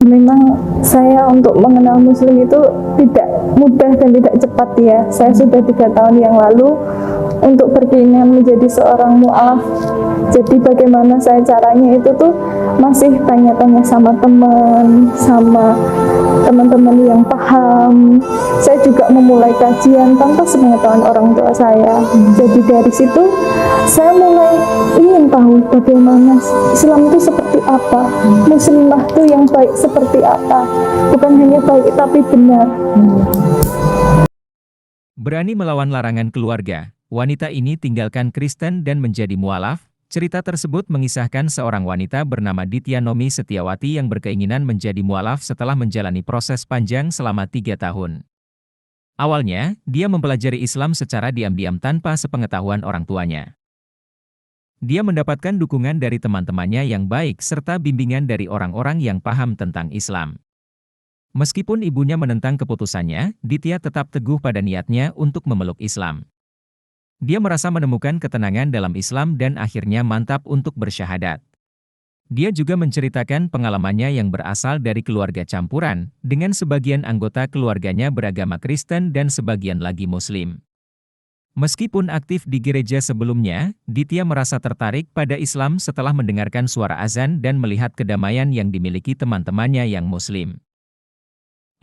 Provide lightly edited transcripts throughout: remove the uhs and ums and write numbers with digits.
Memang saya untuk mengenal Muslim itu tidak mudah dan tidak cepat ya. Saya sudah 3 tahun yang lalu untuk berkeinginan menjadi seorang mu'alaf. Jadi bagaimana saya caranya itu tuh masih tanya-tanya sama teman-teman yang paham. Saya juga memulai kajian tanpa sepengetahuan orang tua saya. Jadi dari situ saya mulai ingin tahu bagaimana Islam itu seperti apa, muslimah itu yang baik seperti apa, bukan hanya baik tapi benar. Berani melawan larangan keluarga, wanita ini tinggalkan Kristen dan menjadi mualaf. Cerita tersebut mengisahkan seorang wanita bernama Ditya Nomi Setiawati yang berkeinginan menjadi mualaf setelah menjalani proses panjang selama 3 tahun. Awalnya, dia mempelajari Islam secara diam-diam tanpa sepengetahuan orang tuanya. Dia mendapatkan dukungan dari teman-temannya yang baik serta bimbingan dari orang-orang yang paham tentang Islam. Meskipun ibunya menentang keputusannya, Ditya tetap teguh pada niatnya untuk memeluk Islam. Dia merasa menemukan ketenangan dalam Islam dan akhirnya mantap untuk bersyahadat. Dia juga menceritakan pengalamannya yang berasal dari keluarga campuran, dengan sebagian anggota keluarganya beragama Kristen dan sebagian lagi Muslim. Meskipun aktif di gereja sebelumnya, Ditya merasa tertarik pada Islam setelah mendengarkan suara azan dan melihat kedamaian yang dimiliki teman-temannya yang Muslim.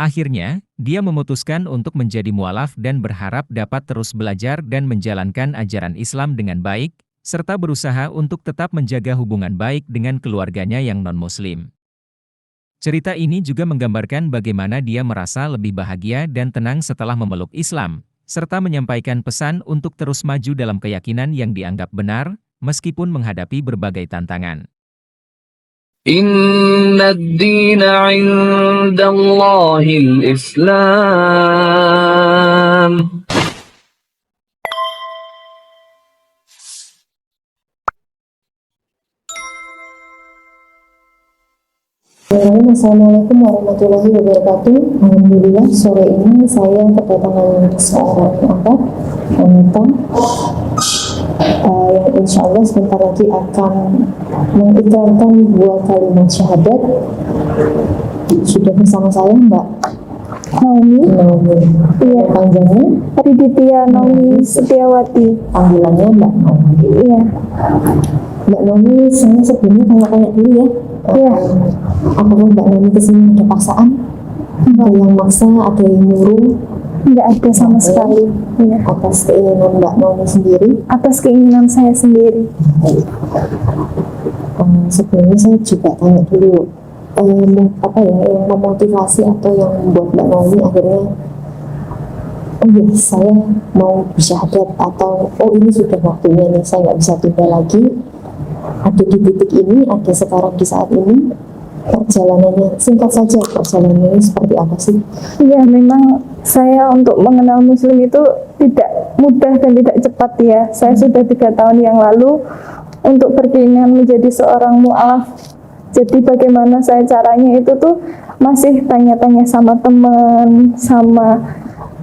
Akhirnya, dia memutuskan untuk menjadi mualaf dan berharap dapat terus belajar dan menjalankan ajaran Islam dengan baik, serta berusaha untuk tetap menjaga hubungan baik dengan keluarganya yang non-Muslim. Cerita ini juga menggambarkan bagaimana dia merasa lebih bahagia dan tenang setelah memeluk Islam, serta menyampaikan pesan untuk terus maju dalam keyakinan yang dianggap benar, meskipun menghadapi berbagai tantangan. Inna ad-dina 'inda Allahil Islam. Assalamualaikum warahmatullahi wabarakatuh. Alhamdulillah sore ini saya kedatangan seorang wanita yang insya Allah sebentar lagi akan mengikrarkan 2 kalimat syahadat. Sudah bersama saya Mbak Nomi. Iya. Panjangnya Ditya Nomi Setiawati. Panggilannya Mbak Nomi. Iya. Mbak Nomi, saya sebelumnya tanya-tanya dulu ya. Iya. Apakah Mbak Nomi kesini ada paksaan? Ada yang maksa, ada yang nyuruh? Nggak ada sama sekali. Iya. Atas keinginan Mbak Nomi sendiri? Atas keinginan saya sendiri. Sebelumnya saya juga tanya dulu, yang memotivasi atau yang membuat Mbak Nomi akhirnya saya mau bersyahadat, atau ini sudah waktunya nih, saya nggak bisa tunda lagi, ada di titik ini, ada sekarang di saat ini. Perjalanannya, singkat saja, perjalanannya seperti apa sih? Iya, memang saya untuk mengenal Muslim itu tidak mudah dan tidak cepat ya. Saya sudah 3 tahun yang lalu untuk berkeinginan menjadi seorang mu'alaf. Jadi bagaimana saya caranya itu tuh masih tanya-tanya sama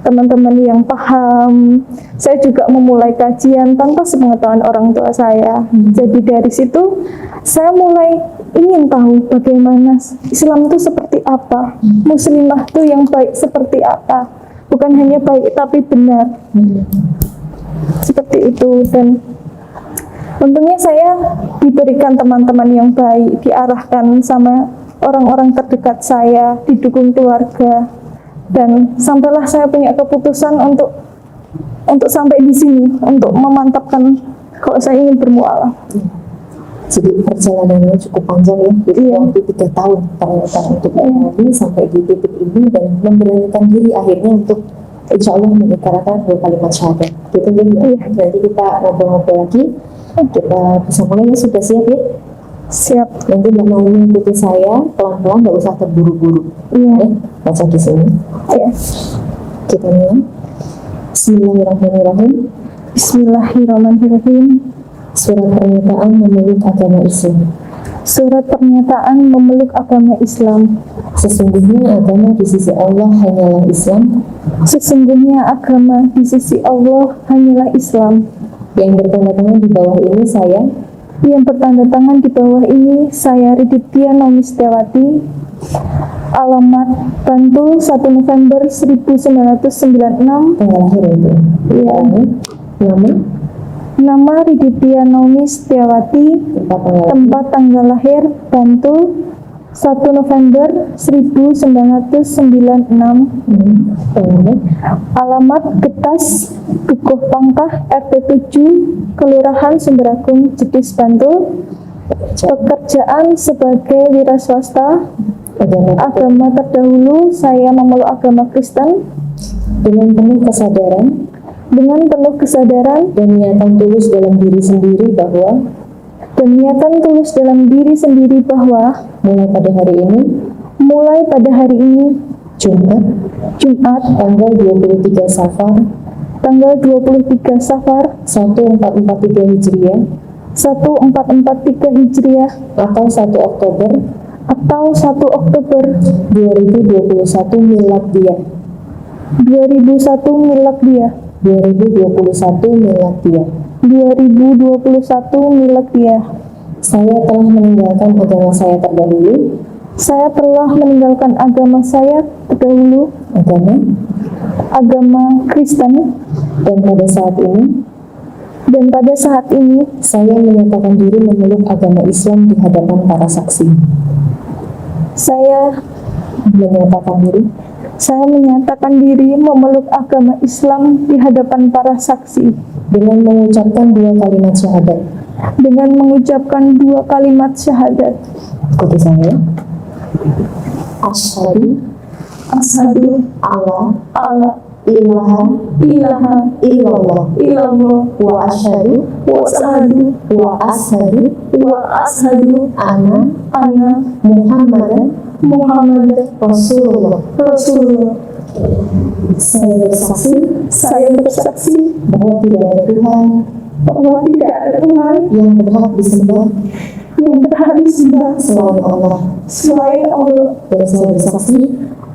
teman-teman yang paham. Saya juga memulai kajian tanpa sepengetahuan orang tua saya. Jadi dari situ saya mulai ingin tahu bagaimana Islam itu seperti apa, muslimah itu yang baik seperti apa, bukan hanya baik tapi benar. Seperti itu. Dan untungnya saya diberikan teman-teman yang baik, diarahkan sama orang-orang terdekat saya, didukung keluarga. Dan sampailah saya punya keputusan untuk sampai di sini, untuk memantapkan kalau saya ingin bermualaf. Jadi perjalanannya cukup panjang ya, jadi waktu 3 tahun ternyata untuk ini sampai di titik ini dan memberanikan diri akhirnya untuk insya Allah mengikrarkan 2 kalimat syahadat. Gitu ya. Nanti kita ngobrol-ngobrol lagi. Kita bersama ya, sudah siap ya? Siap. Nanti Mbak mau mengikuti saya pelan-pelan, nggak usah terburu-buru. Iya. Baca di sini. Iya. Kita mulai. Bismillahirrahmanirrahim. Bismillahirrahmanirrahim. Surat pernyataan memeluk agama Islam. Surat pernyataan memeluk agama Islam. Sesungguhnya agama di sisi Allah hanyalah Islam. Sesungguhnya agama di sisi Allah hanyalah Islam. Yang bertanda tangan di bawah ini saya. Yang bertanda tangan di bawah ini saya Ditya Nomi Setiawati. Alamat Bantul 1 November 1996. Tanggal lahir itu. Iya. Nama, Nama Riditya Naomi Setiawati. tempat tanggal lahir. Tempat tanggal lahir Bantul 1 November 1996. Alamat, Alamat Getas Dukuh Pangkah RT 7 Kelurahan Sumberagung Jedis Bantul. Pekerjaan sebagai wira swasta. agama Agama terdahulu saya memeluk agama Kristen dengan penuh kesadaran dengan penuh kesadaran dan niatan tulus dalam diri sendiri bahwa mulai pada hari ini Jumat tanggal 23 Safar 1443 Hijriah 1443 Hijriah atau 1 Oktober atau 1 Oktober 2021 Miladiyah 2021 Miladiyah. Saya telah meninggalkan agama saya terdahulu, agama Kristen, dan pada saat ini saya menyatakan diri memeluk agama Islam di hadapan para saksi. Saya menyatakan diri memeluk agama Islam di hadapan para saksi dengan mengucapkan 2 kalimat syahadat. Ikuti saya. Asyhadu alla ilaha illallah wa asyhadu anna Muhammadan Rasulullah. Saya bersaksi bahwa tidak ada Tuhan yang berhak disembah selain Allah,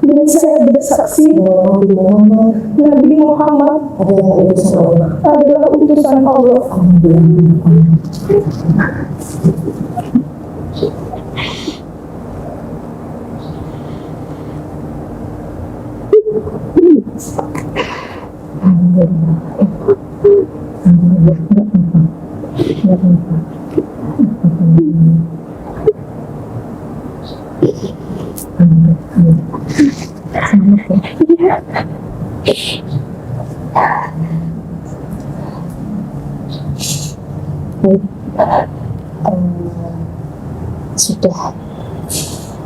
dan saya bersaksi bahwa Nabi Muhammad adalah utusan Allah. Sudah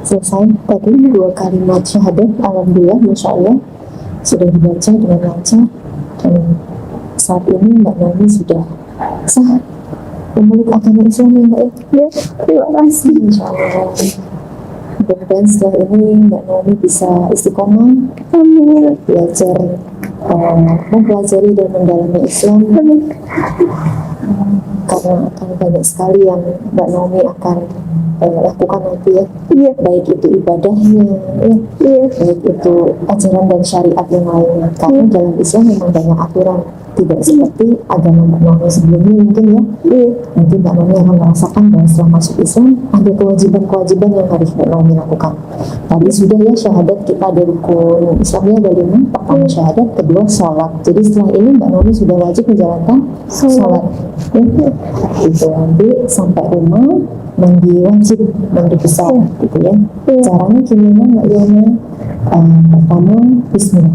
selesai tadi 2 kalimat syahadat. Alhamdulillah, Masya Allah sudah dibaca dengan lancar, dan saat ini Mbak Naomi sudah sah memeluk agama Islam ya Mbak ya. Terima kasih. Insya Allah. Mudah-mudahan setelah ini Mbak Naomi bisa istiqomah Amin. belajar, mempelajari dan mendalami Islam, karena akan banyak sekali yang Mbak Naomi akan lakukan nanti ya. Iya. Baik itu ibadahnya ya, baik itu ajaran dan syariat yang lainnya, karena dalam Islam memang banyak aturan, tidak seperti agama Mbak Naomi sebelumnya mungkin ya. Nanti Mbak Naomi akan merasakan bahwa setelah masuk Islam ada kewajiban-kewajiban yang harus Mbak Naomi lakukan. Tadi sudah ya, syahadat kita ada rukun Islamnya ada 5. Pertama syahadat, kedua sholat. Jadi setelah ini Mbak Naomi sudah wajib menjalankan sholat ya. Itu nanti sampai rumah mandi wajib, mandi besar gitu ya. Caranya gimana Mbak Yona? Pertama bismillah,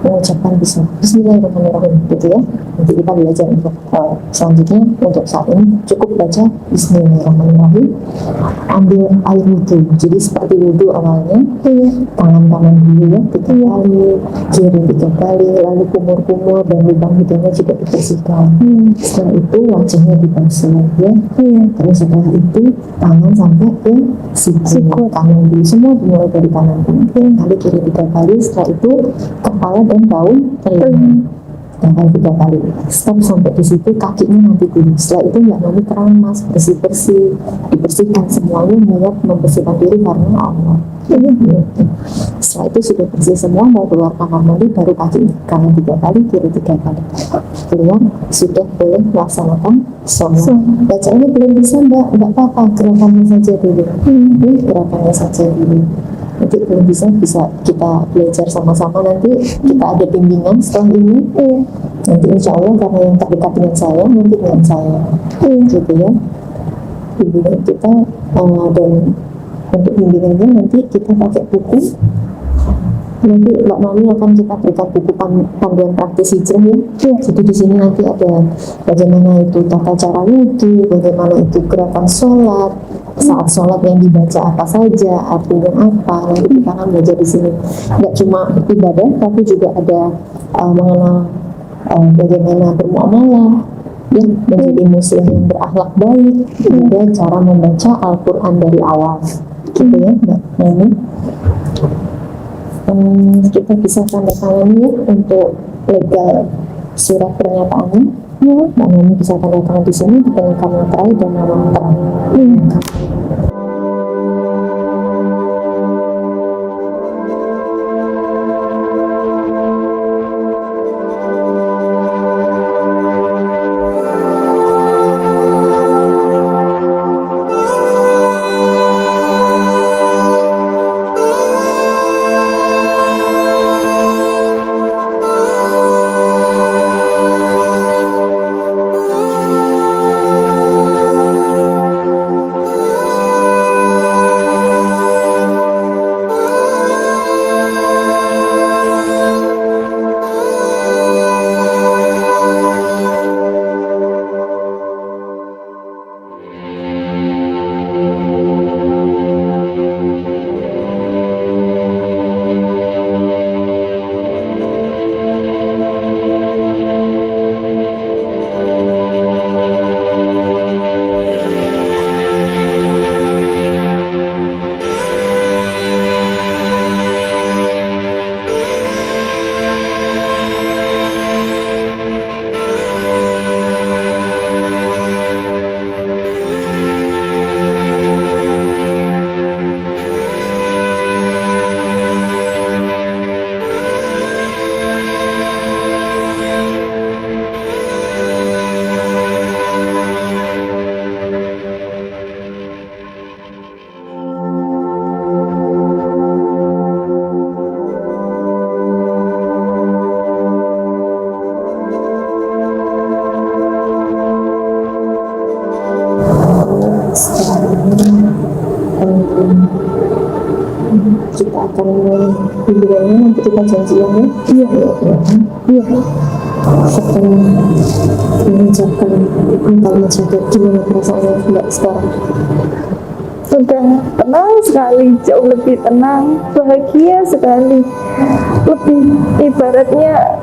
mengucapkan bismillahirrahmanirrahim gitu ya. Nanti kita belajar untuk selanjutnya. Untuk saat ini cukup baca bismillahirrahmanirrahim. Ambil air wudhu, jadi seperti wudhu awalnya, tangan kanan dulu ya 3 kali, kiri 3 kali, lalu kumur-kumur dan lubang hidungnya juga dibersihkan. Setelah itu wajahnya dibasuh ya. Terus setelah itu tangan sampai ke siku, kanan dulu, semua dimulai dari kanan dulu, kali kiri 3 kali. Setelah itu kepala dan daun telinga 3 kali. Stop sampai di situ, kakinya nanti dulu. Setelah itu Mbak Naomi keramas, bersih-bersih, dibersihkan semuanya, niat membersihkan diri karena Allah. Setelah itu sudah bersih semua, mau keluar kamar mandi, baru kaki kanan 3 kali, kiri 3 kali. Keluar, sudah boleh melaksanakan sholat. Bacaannya belum bisa Mbak, nggak apa-apa, gerakannya saja dulu. Gerakannya saja dulu. nanti kalau bisa kita belajar sama-sama, nanti kita ada bimbingan setelah ini. Iya. Nanti insya Allah karena yang terdekat dengan saya nanti dengan saya, Iya. gitu ya. Bimbingan kita dan untuk bimbingannya nanti kita pakai buku. Nanti Mbak Naomi akan kita berikan buku panduan praktis hijrah ya. Iya. Jadi di sini nanti ada bagaimana itu tata cara wudhu, bagaimana itu gerakan sholat, saat sholat yang dibaca apa saja, artinya apa. Nanti kita akan belajar di sini. Nggak cuma ibadah, tapi juga ada mengenal bagaimana bermuamalah, ya, menjadi muslim yang berakhlak baik, juga cara membaca Al-Quran dari awal, gitu ya Mbak Naomi. Kita bisa tanda tangan ya untuk legal surat pernyataannya. Mbak Naomi bisa tanda tangan di sini dengan kamera terai dan nama terang. Kita akan bimbingannya nanti kita janjian ya. Iya. Iya. Akan mengucapkan kalimat syahadat. Gimana perasaannya Mbak sekarang? Sudah tenang sekali, jauh lebih tenang, bahagia sekali, lebih ibaratnya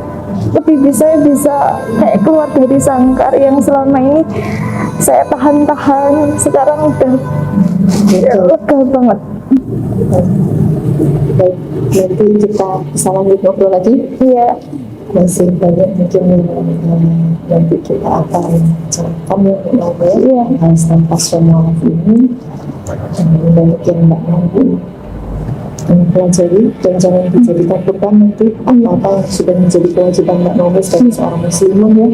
lebih bisa kayak keluar dari sangkar yang selama ini saya tahan-tahan, sekarang udah lega banget. Baik, nanti kita bisa lanjut ngobrol lagi. Iya. Masih banyak mungkin yang nanti kita akan bicarakan ya, Iya. bahas tentang semua ini. Banyak yang Mbak Naomi pelajari dan jangan dijadikan beban nanti apa yang sudah menjadi kewajiban Mbak Naomi sebagai seorang muslimah ya.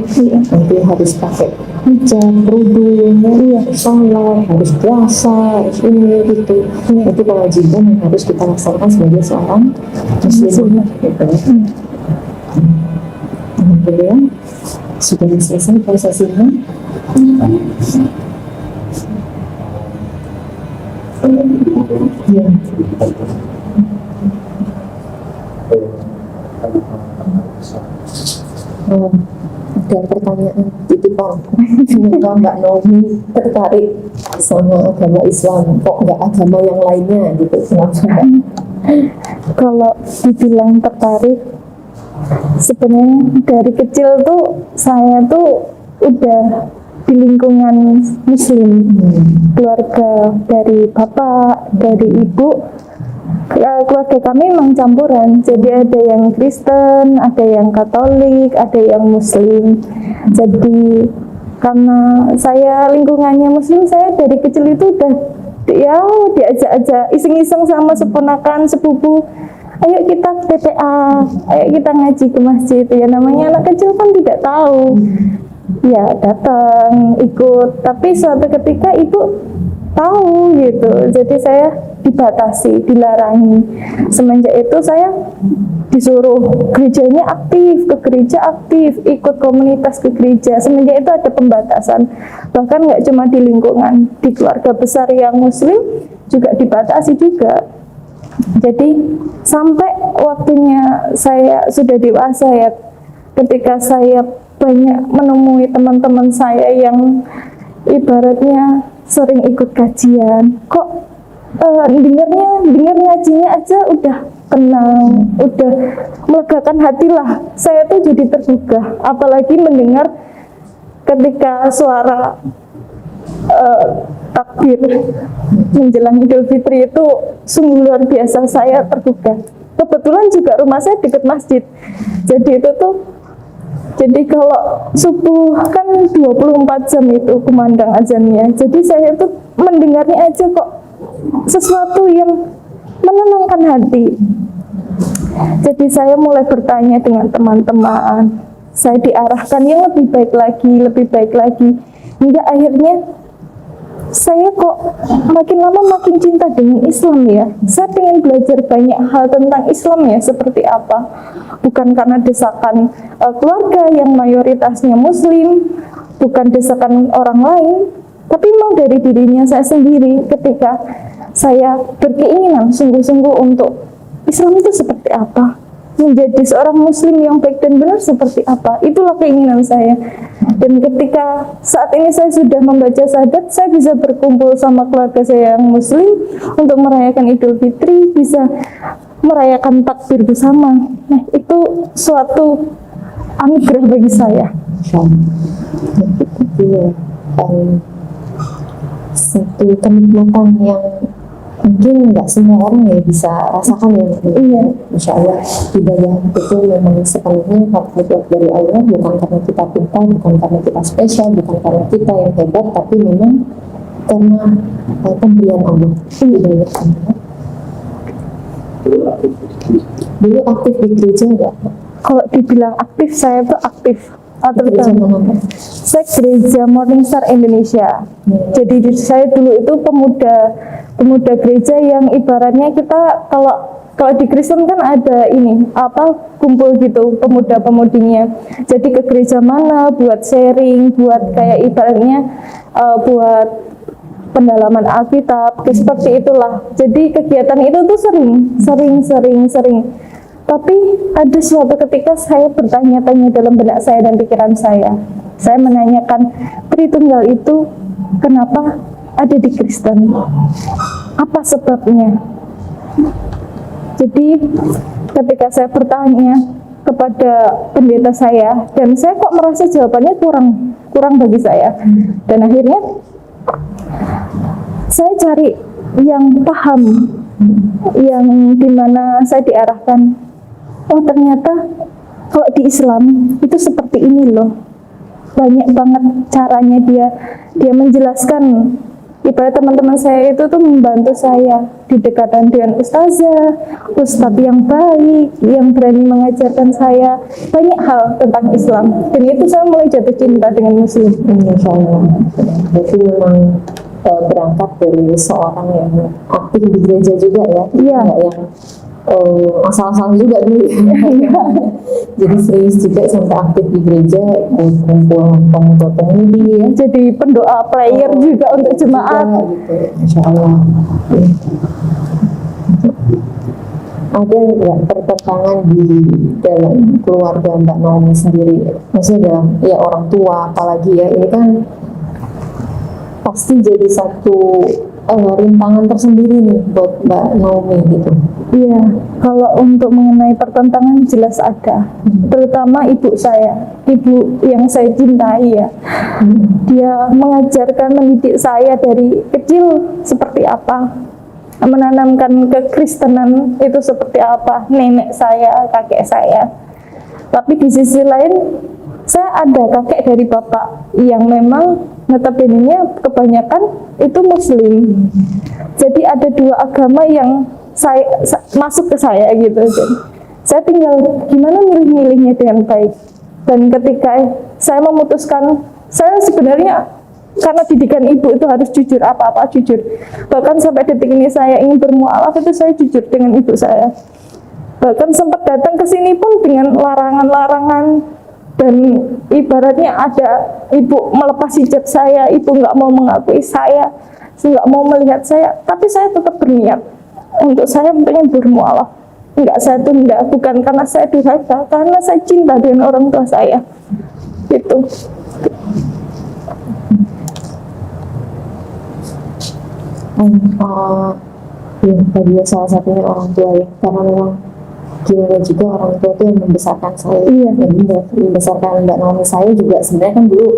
Nanti harus pakai hijab, kerudung, ya, sholat, harus puasa, harus ini itu. Itu kewajiban yang harus kita laksanakan sebagai seorang muslimah. Gitu ya. Alhamdulillah sudah selesai prosesnya. Ya. Ada pertanyaan titipan. Semoga Mbak Naomi tertarik sama agama Islam, kok nggak agama yang lainnya gitu? Kenapa? Kalau dibilang tertarik, sebenarnya dari kecil tuh saya tuh udah di lingkungan muslim, keluarga dari bapak, dari ibu, keluarga kami memang campuran, jadi ada yang Kristen, ada yang Katolik, ada yang Muslim. Jadi karena saya lingkungannya Muslim, saya dari kecil itu udah ya diajak-ajak iseng-iseng sama seponakan, sepupu, ayo kita TPA, ayo kita ngaji ke masjid. Ya namanya anak kecil kan tidak tahu, ya datang ikut. Tapi suatu ketika ibu tahu gitu. Jadi saya dibatasi, dilarangi. Semenjak itu saya disuruh gerejanya aktif, ke gereja aktif, ikut komunitas ke gereja. Semenjak itu ada pembatasan. Bahkan nggak cuma di lingkungan, di keluarga besar yang muslim juga dibatasi juga. Jadi sampai waktunya saya sudah dewasa ya, ketika saya banyak menemui teman-teman saya yang ibaratnya sering ikut kajian, kok dengar ngajinya aja udah tenang, udah melegakan hati lah. Saya tuh jadi tergugah, apalagi mendengar ketika suara takbir menjelang Idul Fitri itu sungguh luar biasa, saya tergugah. Kebetulan juga rumah saya dekat masjid, jadi itu tuh, jadi kalau subuh kan 24 jam itu kumandang azannya. Jadi saya tuh mendengarnya aja kok sesuatu yang menenangkan hati. Jadi saya mulai bertanya dengan teman-teman, saya diarahkan yang lebih baik lagi, hingga akhirnya saya kok makin lama makin cinta dengan Islam ya. Saya ingin belajar banyak hal tentang Islam ya, seperti apa. Bukan karena desakan keluarga yang mayoritasnya muslim, bukan desakan orang lain, tapi memang dari dirinya saya sendiri ketika saya berkeinginan sungguh-sungguh untuk Islam itu seperti apa, menjadi seorang muslim yang baik dan benar seperti apa. Itulah keinginan saya. Dan ketika saat ini saya sudah membaca syahadat, saya bisa berkumpul sama keluarga saya yang muslim untuk merayakan Idul Fitri, bisa merayakan takbir bersama. Nah, itu suatu anugerah bagi saya. Iya, satu kenikmatan yang mungkin nggak semua orang ya bisa rasakan ya. Iya. Masya Allah, ibadah itu memang sepenuhnya hak mutlak dari Allah, bukan karena kita pintar, bukan karena kita spesial, bukan karena kita yang hebat, tapi memang karena pemberian Allah, hidayah Allah. Dulu aktif di gereja nggak? Kalau dibilang aktif, saya tuh aktif. Gereja mana? Saya gereja Morning Star Indonesia. Jadi saya dulu itu pemuda gereja yang ibaratnya kita kalau di Kristen kan ada ini kumpul gitu pemuda-pemudinya. Jadi ke gereja mana buat sharing, buat kayak ibaratnya buat pendalaman Alkitab, seperti itulah. Jadi kegiatan itu tuh sering. Tapi ada suatu ketika saya bertanya-tanya dalam benak saya dan pikiran saya. Saya menanyakan, Tritunggal itu kenapa ada di Kristen? Apa sebabnya? Jadi ketika saya bertanya kepada pendeta saya, dan saya kok merasa jawabannya kurang bagi saya. Dan akhirnya saya cari yang paham, yang dimana saya diarahkan. Oh, ternyata kalau di Islam itu seperti ini loh. Banyak banget caranya dia menjelaskan. Ibarat teman-teman saya itu tuh membantu saya didekatan dengan ustadz yang baik, yang berani mengajarkan saya banyak hal tentang Islam. Dan itu saya mulai jatuh cinta dengan Muslim. Insya Allah. Jadi memang berangkat dari seorang yang aktif di gereja juga ya, Iya. nggak yang asal-asal juga dulu. Jadi serius juga sampai aktif di gereja, kumpul pemuda-pemudi ya. Jadi pendoa prayer juga untuk jemaat. Gitu. Insya Allah. Ada nggak pertentangan di dalam keluarga Mbak Naomi sendiri? Maksudnya dalam ya orang tua, apalagi ya ini kan pasti jadi satu rintangan tersendiri nih buat Mbak Naomi gitu. Iya, kalau untuk mengenai pertentangan jelas ada. Terutama ibu saya, ibu yang saya cintai ya. Dia mengajarkan, mendidik saya dari kecil seperti apa, menanamkan kekristenan itu seperti apa, nenek saya, kakek saya. Tapi di sisi lain, saya ada kakek dari bapak yang memang notabene-nya kebanyakan itu muslim. Jadi ada dua agama yang masuk ke saya gitu. Jadi, saya tinggal gimana milih-milihnya dengan baik. Dan ketika saya memutuskan, saya sebenarnya karena didikan ibu itu harus jujur, apa-apa jujur. Bahkan sampai detik ini saya ingin bermualaf itu saya jujur dengan ibu saya. Bahkan sempat datang ke sini pun dengan larangan-larangan, dan ibaratnya ada ibu melepas hijab saya, ibu nggak mau mengakui saya, nggak mau melihat saya, tapi saya tetap berniat untuk saya pengen bermualaf. Enggak, saya tunda, bukan karena saya durhaka, karena saya cinta dengan orang tua saya. Itu. Ya, tadi ya salah satunya orang tua ya, karena memang gimana juga orang tua itu yang membesarkan saya, Iya. yang membesarkan Mbak Naomi. Saya juga sebenarnya kan dulu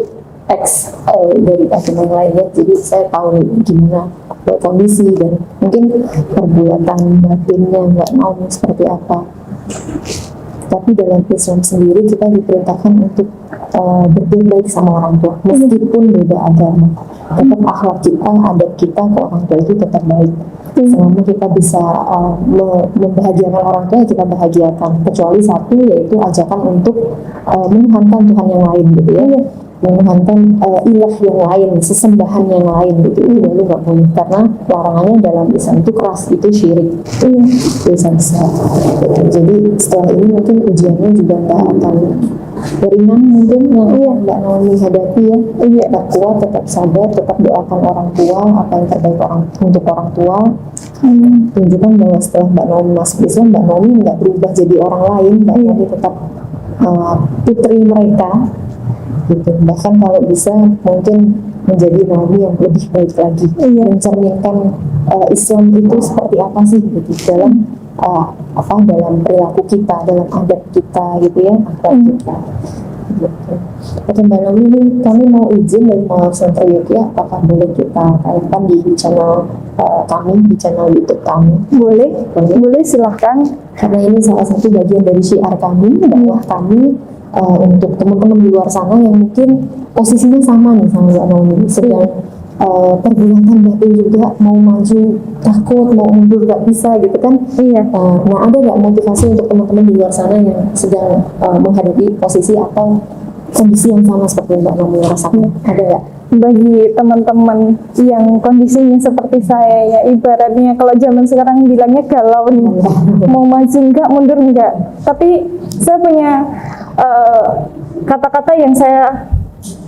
dari agama yang lain ya, jadi saya tahu gimana kondisi dan mungkin perbuatan batinnya Mbak Naomi seperti apa. Tapi dalam Islam sendiri kita diperintahkan untuk berbuat baik sama orang tua meskipun beda agama. Tetap akhlak kita, adab kita ke orang tua itu tetap baik. Selama kita bisa membahagiakan orang tua, kita bahagiakan. Kecuali satu, yaitu ajakan untuk menuhankan Tuhan yang lain gitu ya. Menuhankan ilah yang lain, sesembahan yang lain gitu. Itu baru nggak boleh, karena larangannya dalam Islam itu keras, itu syirik, dosa besar. Jadi setelah ini mungkin ujiannya juga nggak akan ringan mungkin yang Mbak Naomi hadapi ya. Tetap kuat, tetap sabar, tetap doakan orang tua, apa yang terbaik untuk orang tua. Tunjukkan bahwa setelah Mbak Naomi masuk Islam, Mbak Naomi nggak berubah jadi orang lain, Mbak Naomi tetap putri mereka gitu. Bahkan kalau bisa mungkin menjadi Naomi yang lebih baik lagi, mencerminkan Islam itu seperti apa sih gitu dalam dalam perilaku kita, dalam adab kita gitu ya, akhlak kita gitu. Oke Mbak Naomi, ini kami mau izin dari Mualaf Center Yogyakarta, apakah boleh kita tayangkan di channel kami, di channel YouTube kami? Boleh, silahkan. Karena ini salah satu bagian dari syiar kami, dakwah kami untuk teman-teman di luar sana yang mungkin posisinya sama nih sama Mbak Naomi, sedang pergulatan batin juga, mau maju takut, mau mundur gak bisa gitu kan. Nah, ada gak motivasi untuk teman-teman di luar sana yang sedang menghadapi posisi atau kondisi yang sama seperti Mbak Naomi rasakan? Ada gak? Bagi teman-teman yang kondisinya seperti saya ya, ibaratnya kalau zaman sekarang bilangnya galau nih, mau maju enggak, mundur enggak. Tapi saya punya kata-kata yang saya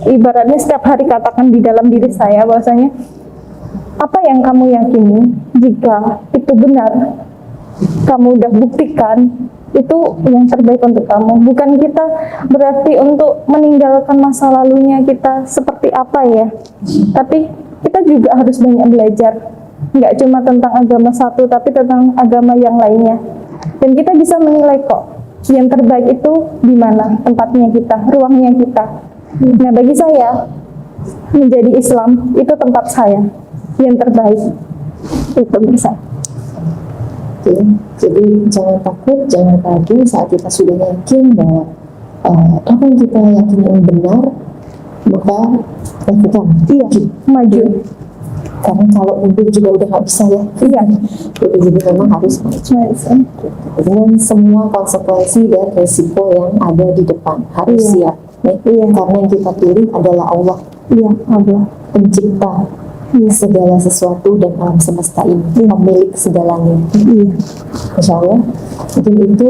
ibaratnya setiap hari katakan di dalam diri saya, bahwasanya apa yang kamu yakini, jika itu benar, kamu udah buktikan, itu yang terbaik untuk kamu. Bukan kita berarti untuk meninggalkan masa lalunya kita seperti apa ya, tapi kita juga harus banyak belajar, nggak cuma tentang agama satu, tapi tentang agama yang lainnya. Dan kita bisa menilai kok yang terbaik itu di mana tempatnya kita, ruangnya kita. Nah, bagi saya menjadi Islam itu tempat saya yang terbaik, itu bisa. Oke, jadi jangan takut, jangan ragu saat kita sudah yakin bahwa apa yang kita yakini yang benar, maka lakukan. Maju. Karena kalau mundur juga udah nggak bisa ya. Jadi memang harus maju. Dengan semua konsekuensi dan resiko yang ada di depan harus siap. Karena yang kita pilih adalah Allah. Allah pencipta segala sesuatu dan alam semesta ini, pemilik segalanya. Insya Allah. Mungkin itu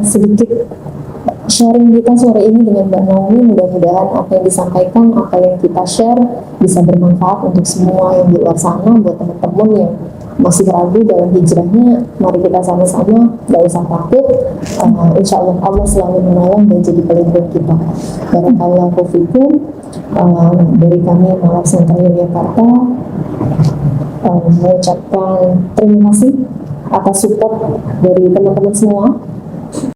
sedikit sharing kita sore ini dengan Mbak Naomi. Mudah-mudahan apa yang disampaikan, apa yang kita share bisa bermanfaat untuk semua yang di luar sana. Buat teman-teman yang masih ragu dalam hijrahnya, mari kita sama-sama, gak usah takut. Insya Allah Allah selalu menolong dan jadi pelindung kita. Barakallahu fikum. Dari kami Mualaf Center Yogyakarta mengucapkan terima kasih atas support dari teman-teman semua